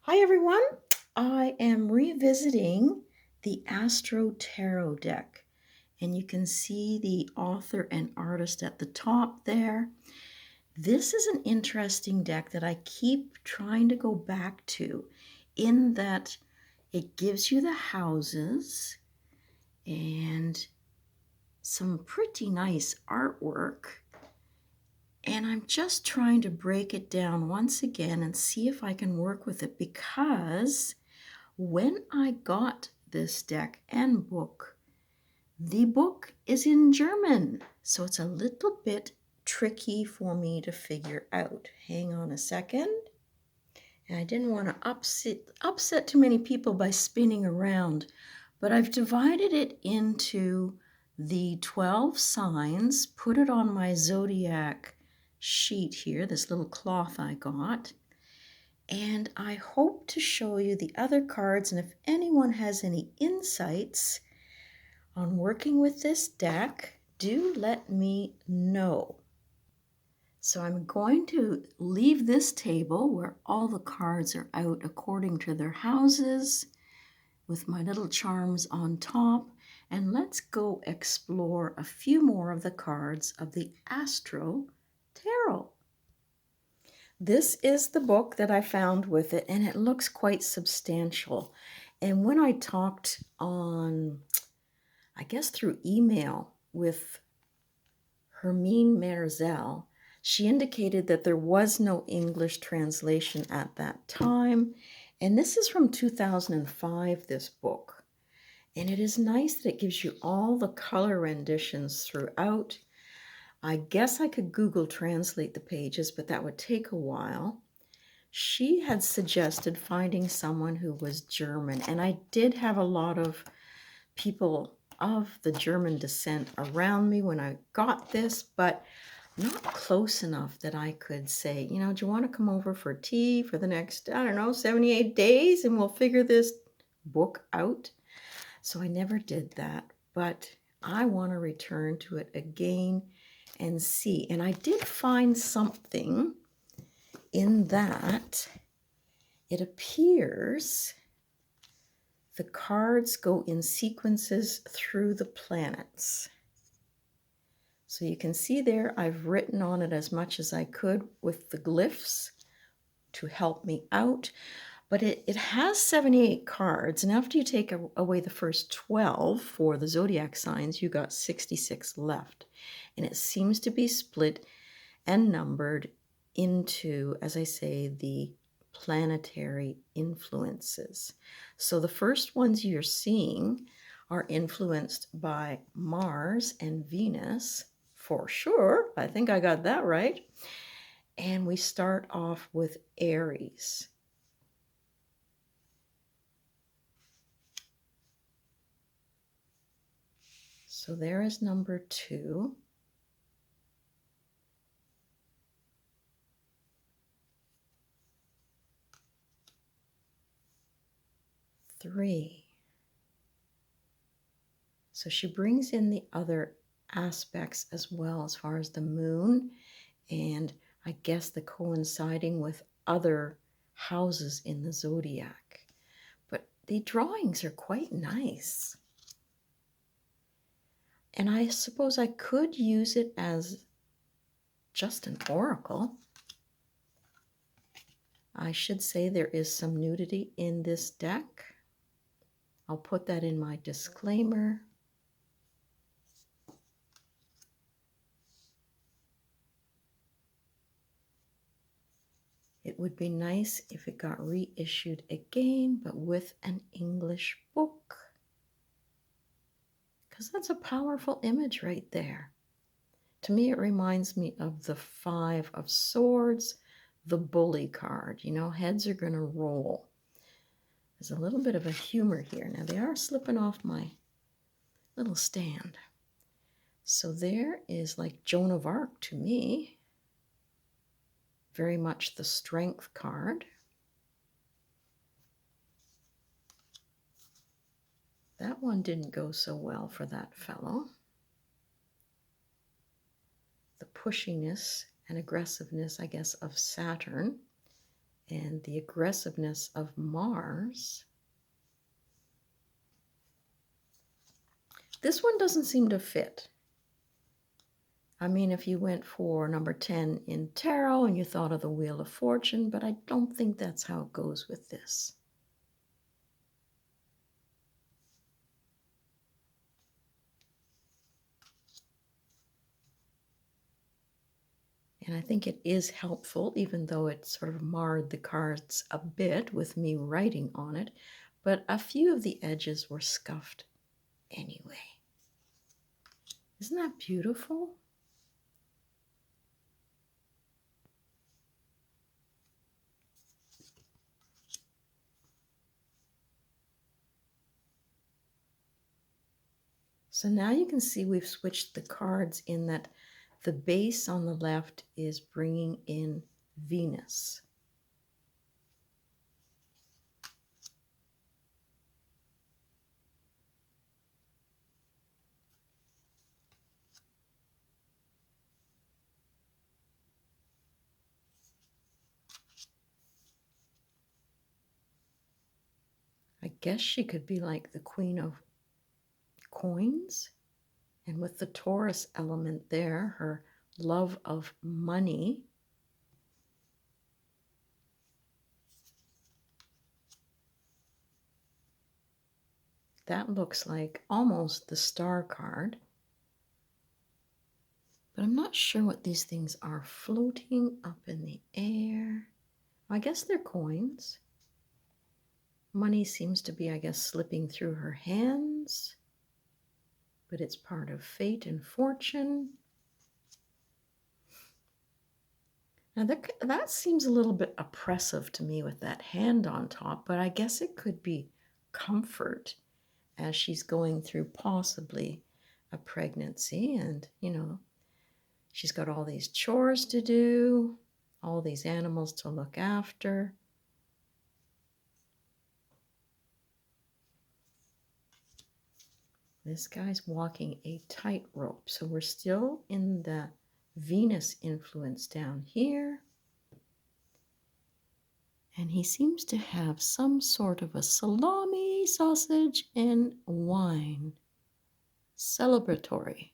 Hi everyone, I am revisiting the Astro Tarot deck, and you can see the author and artist at the top there. This is an interesting deck that I keep trying to go back to, in that it gives you the houses and some pretty nice artwork. And I'm just trying to break it down once again and see if I can work with it, because when I got this deck and book, the book is in German, so it's a little bit tricky for me to figure out. Hang on a second. And I didn't want to upset too many people by spinning around, but I've divided it into the 12 signs, put it on my zodiac sheet here, this little cloth I got. And I hope to show you the other cards, and if anyone has any insights on working with this deck, do let me know. So I'm going to leave this table where all the cards are out according to their houses with my little charms on top, and let's go explore a few more of the cards of the Astro Tarot. This is the book that I found with it, and it looks quite substantial. And when I talked on, I guess through email with Hermine-Marie Zehl, she indicated that there was no English translation at that time. And this is from 2005, this book. And it is nice that it gives you all the color renditions throughout. I guess I could Google translate the pages, but that would take a while. She had suggested finding someone who was German, and I did have a lot of people of the German descent around me when I got this, but not close enough that I could say, do you want to come over for tea for the next, 78 days, and we'll figure this book out? So I never did that, but I want to return to it again and see. And I did find something in that it appears the cards go in sequences through the planets. So you can see there, I've written on it as much as I could with the glyphs to help me out. But it has 78 cards, and after you take away the first 12 for the zodiac signs, you got 66 left. And it seems to be split and numbered into, as I say, the planetary influences. So the first ones you're seeing are influenced by Mars and Venus, for sure. I think I got that right. And we start off with Aries. So there is number 2. Three. So she brings in the other aspects as well, as far as the moon, and I guess the coinciding with other houses in the zodiac. But the drawings are quite nice. And I suppose I could use it as just an oracle. I should say there is some nudity in this deck. I'll put that in my disclaimer. It would be nice if it got reissued again, but with an English book, because that's a powerful image right there. To me, it reminds me of the 5 of Swords, the bully card. Heads are going to roll. There's a little bit of a humor here. Now, they are slipping off my little stand. So there is like Joan of Arc to me. Very much the Strength card. That one didn't go so well for that fellow. The pushiness and aggressiveness, I guess, of Saturn. and the aggressiveness of Mars. This one doesn't seem to fit. I mean, if you went for number 10 in tarot and you thought of the Wheel of Fortune, but I don't think that's how it goes with this. And I think it is helpful, even though it sort of marred the cards a bit with me writing on it, but a few of the edges were scuffed anyway. Isn't that beautiful? So now you can see we've switched the cards in that the base on the left is bringing in Venus. I guess she could be like the Queen of Coins. And with the Taurus element there, her love of money. That looks like almost the Star card. But I'm not sure what these things are floating up in the air. I guess they're coins. Money seems to be, I guess, slipping through her hands. But it's part of fate and fortune. Now that seems a little bit oppressive to me with that hand on top, but I guess it could be comfort as she's going through possibly a pregnancy, and she's got all these chores to do, all these animals to look after. This guy's walking a tightrope, so we're still in the Venus influence down here. And he seems to have some sort of a salami, sausage, and wine. Celebratory.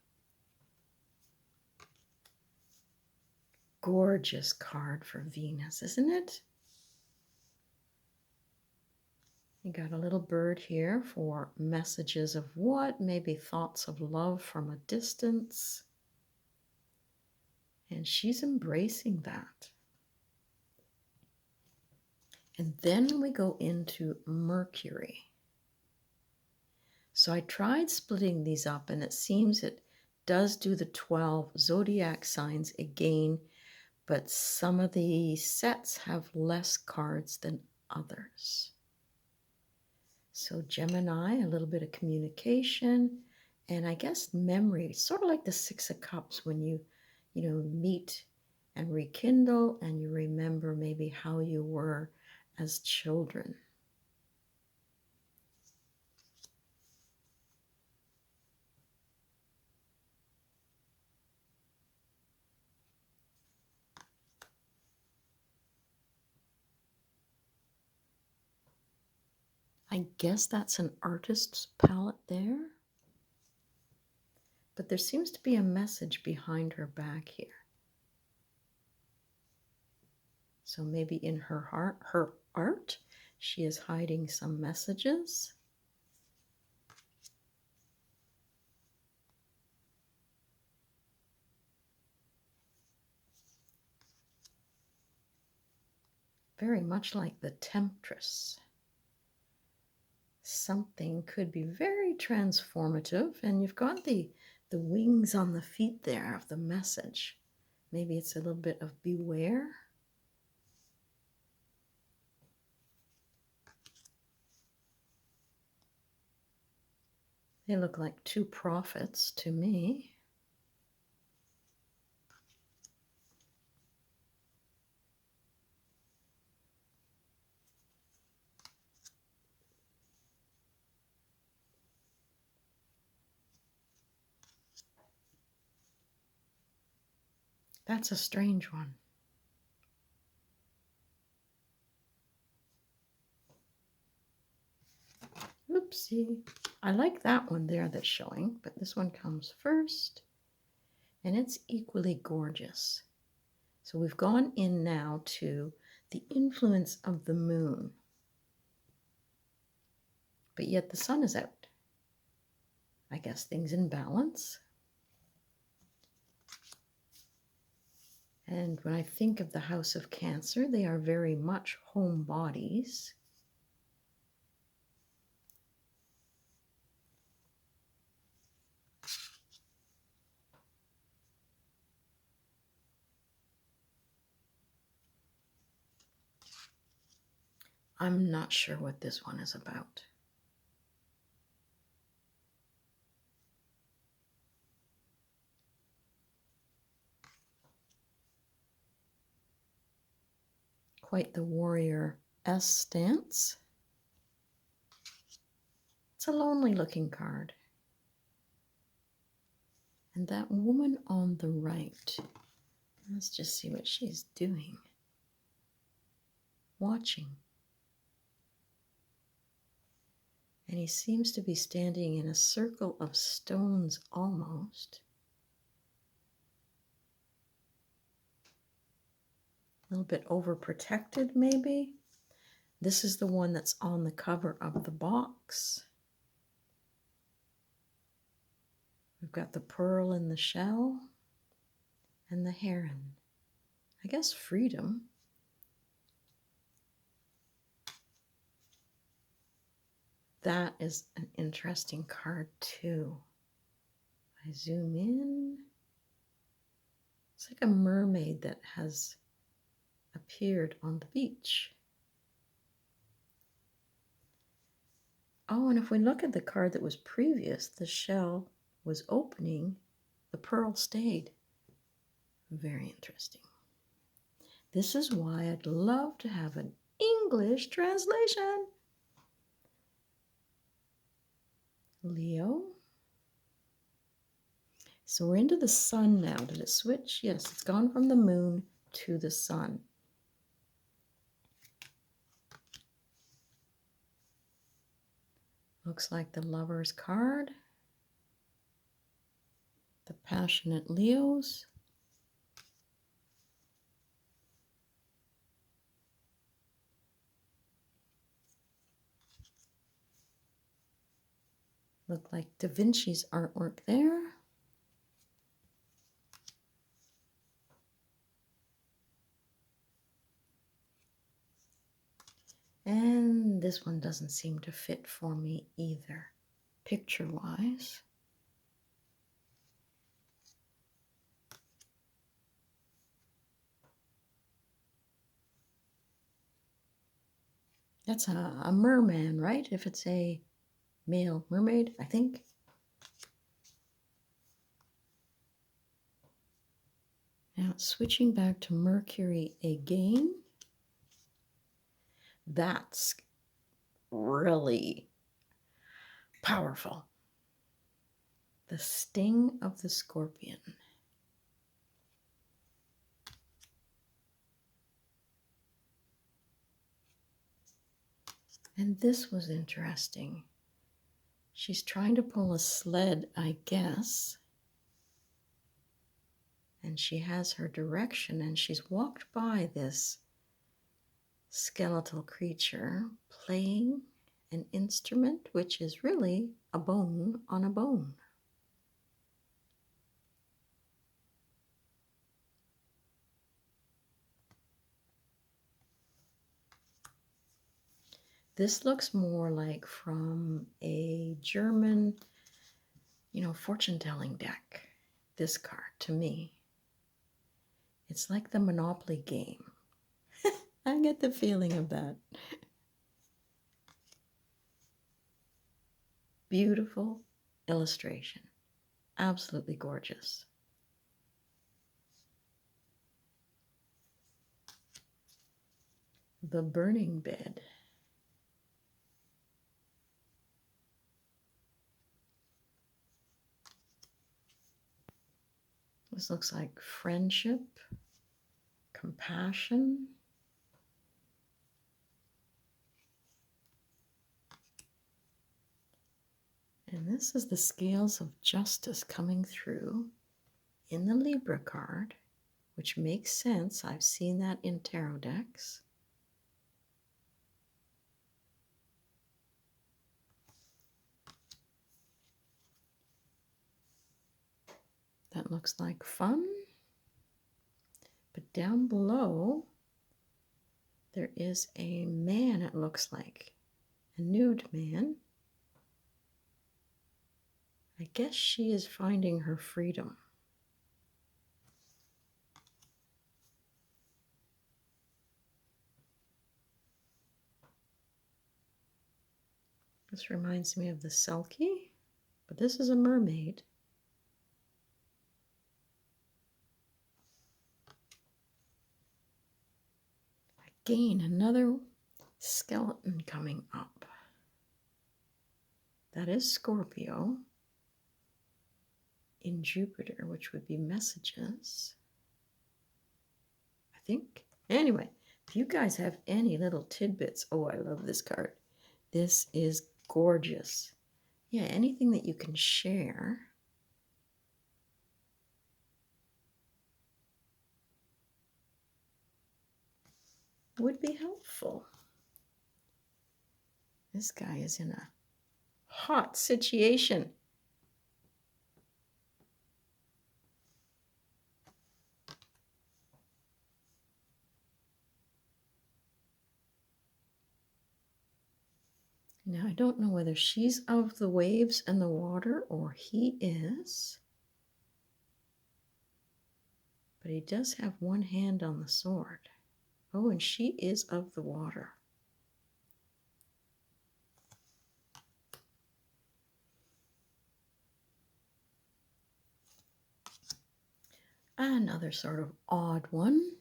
Gorgeous card for Venus, isn't it? You got a little bird here for messages of what? Maybe thoughts of love from a distance. And she's embracing that. And then we go into Mercury. So I tried splitting these up, and it seems it does do the 12 zodiac signs again, but some of the sets have less cards than others. So Gemini, a little bit of communication, and I guess memory, sort of like the Six of Cups when you meet and rekindle and you remember maybe how you were as children. I guess that's an artist's palette there. But there seems to be a message behind her back here. So maybe in her art, she is hiding some messages. Very much like the Temptress. Something could be very transformative, and you've got the wings on the feet there of the message. Maybe it's a little bit of beware. They look like two prophets to me. That's a strange one. Oopsie. I like that one there that's showing, but this one comes first. And it's equally gorgeous. So we've gone in now to the influence of the moon. But yet the sun is out. I guess things in balance. And when I think of the house of Cancer, they are very much home bodies. I'm not sure what this one is about. Quite the warrior S stance. It's a lonely looking card. And that woman on the right, let's just see what she's doing. Watching. And he seems to be standing in a circle of stones almost. A little bit overprotected maybe. This is the one that's on the cover of the box. We've got the pearl in the shell and the heron. I guess freedom. That is an interesting card too. I zoom in. It's like a mermaid that has appeared on the beach. Oh, and if we look at the card that was previous, the shell was opening, the pearl stayed. Very interesting. This is why I'd love to have an English translation. Leo. So we're into the sun now. Did it switch? Yes, it's gone from the moon to the sun. Looks like the Lover's card. The passionate Leos. Look like Da Vinci's artwork there. And this one doesn't seem to fit for me either, picture-wise. That's a merman, right? If it's a male mermaid, I think. Now switching back to Mercury again. That's really powerful. The sting of the scorpion. And this was interesting. She's trying to pull a sled, I guess. And she has her direction, and she's walked by this skeletal creature playing an instrument, which is really a bone on a bone. This looks more like from a German, fortune-telling deck. This card, to me. It's like the Monopoly game. I get the feeling of that. Beautiful illustration. Absolutely gorgeous. The burning bed. This looks like friendship, compassion. And this is the scales of justice coming through in the Libra card, which makes sense. I've seen that in tarot decks. That looks like fun. But down below, there is a man, it looks like. A nude man. I guess she is finding her freedom. This reminds me of the Selkie, but this is a mermaid. Again, another skeleton coming up. That is Scorpio in Jupiter, which would be messages. I think. Anyway, if you guys have any little tidbits, oh, I love this card. This is gorgeous. Yeah, anything that you can share. Would be helpful. This guy is in a hot situation. Now, I don't know whether she's of the waves and the water or he is. But he does have one hand on the sword. Oh, and she is of the water. Another sort of odd one.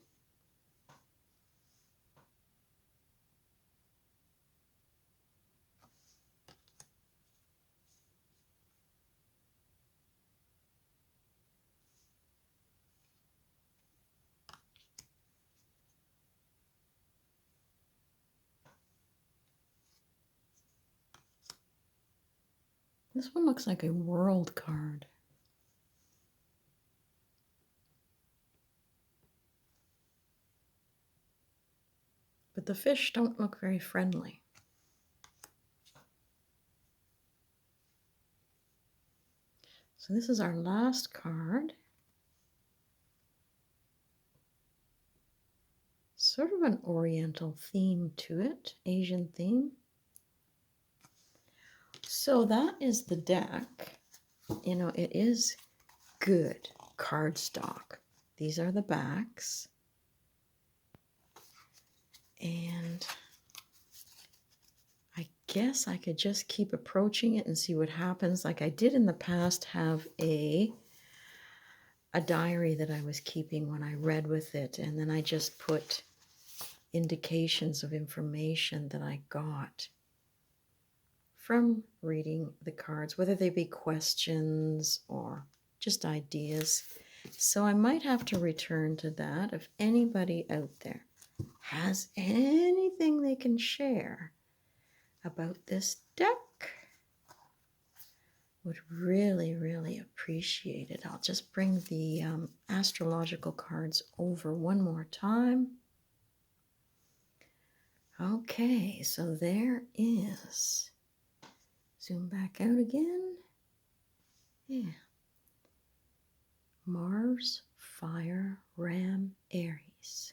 This one looks like a world card. But the fish don't look very friendly. So this is our last card. Sort of an oriental theme to it, Asian theme. So that is the deck. You know, it is good cardstock. These are the backs. And I guess I could just keep approaching it and see what happens. Like I did in the past have a diary that I was keeping when I read with it. And then I just put indications of information that I got from reading the cards, whether they be questions or just ideas. So I might have to return to that. If anybody out there has anything they can share about this deck, would really, really appreciate it. I'll just bring the astrological cards over one more time. Okay, so there is. Zoom back out again. Yeah. Mars, Fire, Ram, Aries.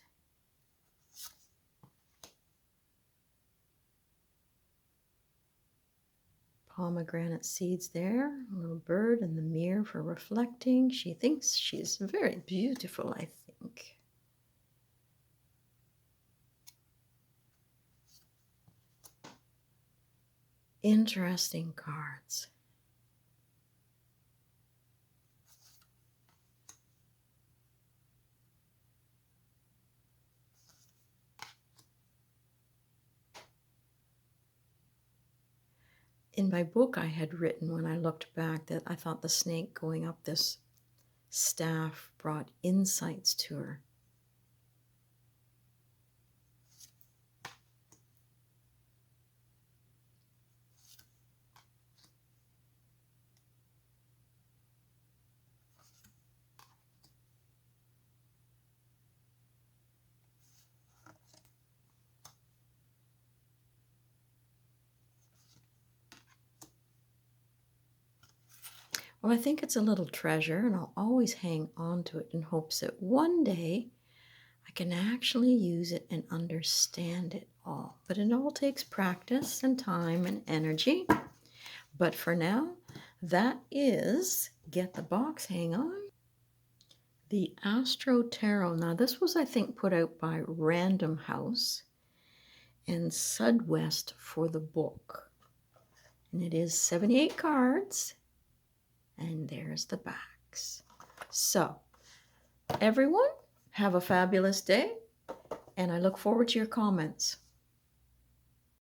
Pomegranate seeds there. A little bird in the mirror for reflecting. She thinks she's very beautiful, I think. Interesting cards. In my book, I had written when I looked back that I thought the snake going up this staff brought insights to her. Well, I think it's a little treasure, and I'll always hang on to it in hopes that one day I can actually use it and understand it all. But it all takes practice and time and energy. But for now, that is, get the box, hang on, the Astro Tarot. Now, this was, I think, put out by Random House and Sudwest for the book. And it is 78 cards. And there's the backs. So, everyone, have a fabulous day. And I look forward to your comments.